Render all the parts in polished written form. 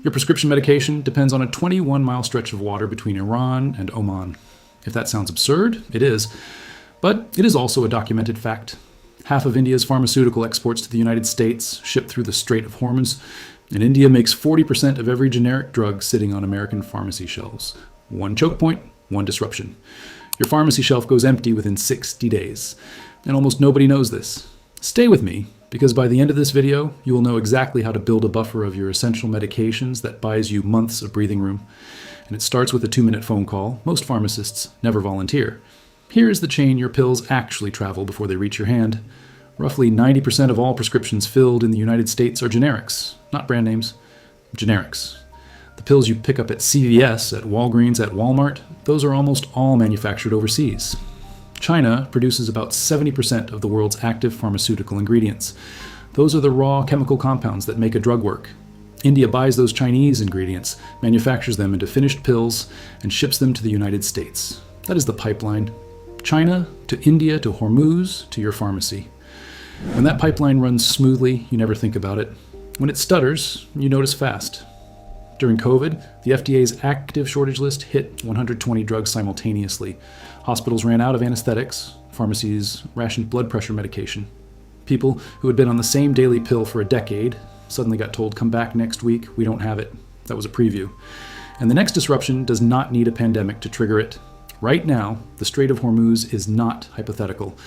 Your prescription medication depends on a 21-mile stretch of water between Iran and Oman. If that sounds absurd, it is. But it is also a documented fact. Half of India's pharmaceutical exports to the United States ship through the Strait of Hormuz, and India makes 40% of every generic drug sitting on American pharmacy shelves. One choke point, one disruption. Your pharmacy shelf goes empty within 60 days, and almost nobody knows this. Stay with me, because by the end of this video, you will know exactly how to build a buffer of your essential medications that buys you months of breathing room. And it starts with a 2-minute phone call. Most pharmacists never volunteer. Here is the chain your pills actually travel before they reach your hand. Roughly 90% of all prescriptions filled in the United States are generics, not brand names, generics. The pills you pick up at CVS, at Walgreens, at Walmart, those are almost all manufactured overseas. China produces about 70% of the world's active pharmaceutical ingredients. Those are the raw chemical compounds that make a drug work. India buys those Chinese ingredients, manufactures them into finished pills, and ships them to the United States. That is the pipeline. China to India to Hormuz to your pharmacy. When that pipeline runs smoothly, you never think about it. When it stutters, you notice fast. During COVID, the FDA's active shortage list hit 120 drugs simultaneously. Hospitals ran out of anesthetics, pharmacies rationed blood pressure medication. People who had been on the same daily pill for a decade suddenly got told, come back next week, we don't have it. That was a preview. And the next disruption does not need a pandemic to trigger it. Right now, the Strait of Hormuz is not hypothetical.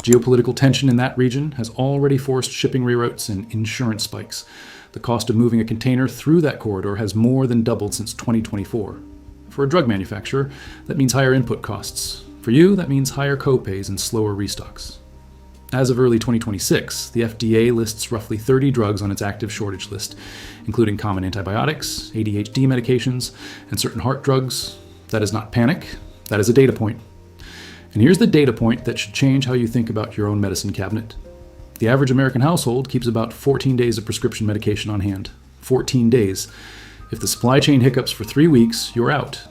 Geopolitical tension in that region has already forced shipping reroutes and insurance spikes. The cost of moving a container through that corridor has more than doubled since 2024. For a drug manufacturer, that means higher input costs. For you, that means higher copays and slower restocks. As of early 2026, the FDA lists roughly 30 drugs on its active shortage list, including common antibiotics, ADHD medications, and certain heart drugs. That is not panic, that is a data point. And here's the data point that should change how you think about your own medicine cabinet. The average American household keeps about 14 days of prescription medication on hand. 14 days. If the supply chain hiccups for 3 weeks, you're out.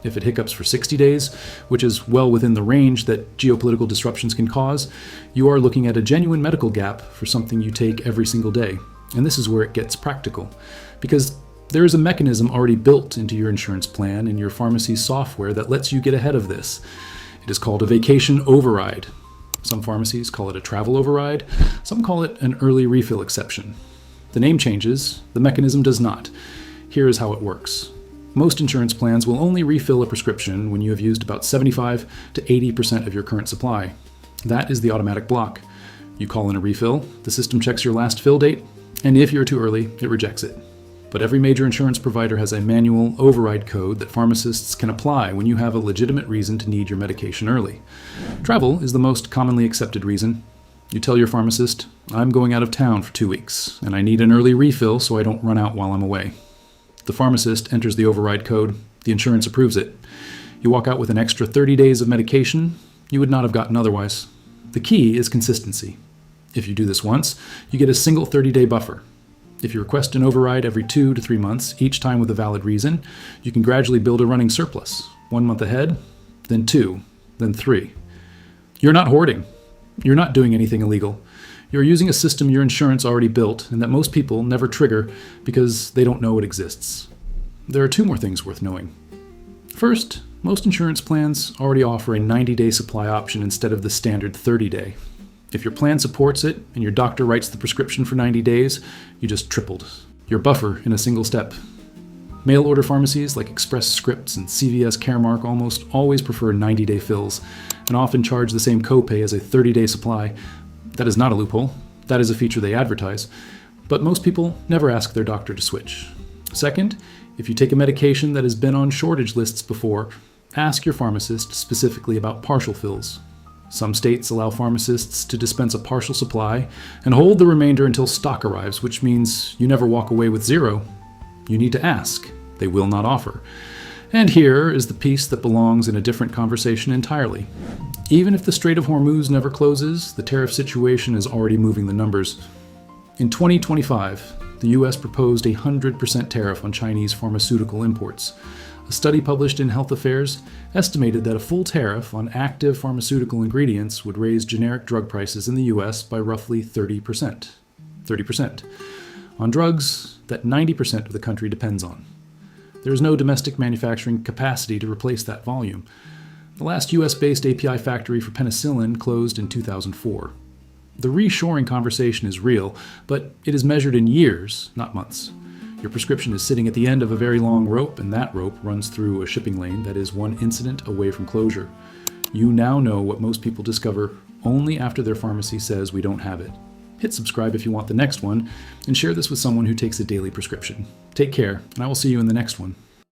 If it hiccups for 60 days, which is well within the range that geopolitical disruptions can cause, you are looking at a genuine medical gap for something you take every single day. And this is where it gets practical. Because there is a mechanism already built into your insurance plan and your pharmacy's software that lets you get ahead of this. It is called a vacation override. Some pharmacies call it a travel override. Some call it an early refill exception. The name changes, the mechanism does not. Here is how it works. Most insurance plans will only refill a prescription when you have used about 75 to 80% of your current supply. That is the automatic block. You call in a refill, the system checks your last fill date, and if you're too early, it rejects it. But every major insurance provider has a manual override code that pharmacists can apply when you have a legitimate reason to need your medication early. Travel is the most commonly accepted reason. You tell your pharmacist, I'm going out of town for 2 weeks, and I need an early refill so I don't run out while I'm away. The pharmacist enters the override code, the insurance approves it. You walk out with an extra 30 days of medication you would not have gotten otherwise. The key is consistency. If you do this once, you get a single 30-day buffer. If you request an override every 2 to 3 months, each time with a valid reason, you can gradually build a running surplus. 1 month ahead, then 2, then 3. You're not hoarding. You're not doing anything illegal. You're using a system your insurance already built and that most people never trigger because they don't know it exists. There are 2 more things worth knowing. First, most insurance plans already offer a 90-day supply option instead of the standard 30-day. If your plan supports it and your doctor writes the prescription for 90 days, you just tripled your buffer in a single step. Mail order pharmacies like Express Scripts and CVS Caremark almost always prefer 90-day fills and often charge the same copay as a 30-day supply. That is not a loophole. That is a feature they advertise. But most people never ask their doctor to switch. Second, if you take a medication that has been on shortage lists before, ask your pharmacist specifically about partial fills. Some states allow pharmacists to dispense a partial supply and hold the remainder until stock arrives, which means you never walk away with 0. You need to ask. They will not offer. And here is the piece that belongs in a different conversation entirely. Even if the Strait of Hormuz never closes, the tariff situation is already moving the numbers. In 2025, the US proposed a 100% tariff on Chinese pharmaceutical imports. A study published in Health Affairs estimated that a full tariff on active pharmaceutical ingredients would raise generic drug prices in the US by roughly 30%. 30%. on drugs that 90% of the country depends on. There is no domestic manufacturing capacity to replace that volume. The last US-based API factory for penicillin closed in 2004. The reshoring conversation is real, but it is measured in years, not months. Your prescription is sitting at the end of a very long rope, and that rope runs through a shipping lane that is one incident away from closure. You now know what most people discover only after their pharmacy says we don't have it. Hit subscribe if you want the next one, and share this with someone who takes a daily prescription. Take care, and I will see you in the next one.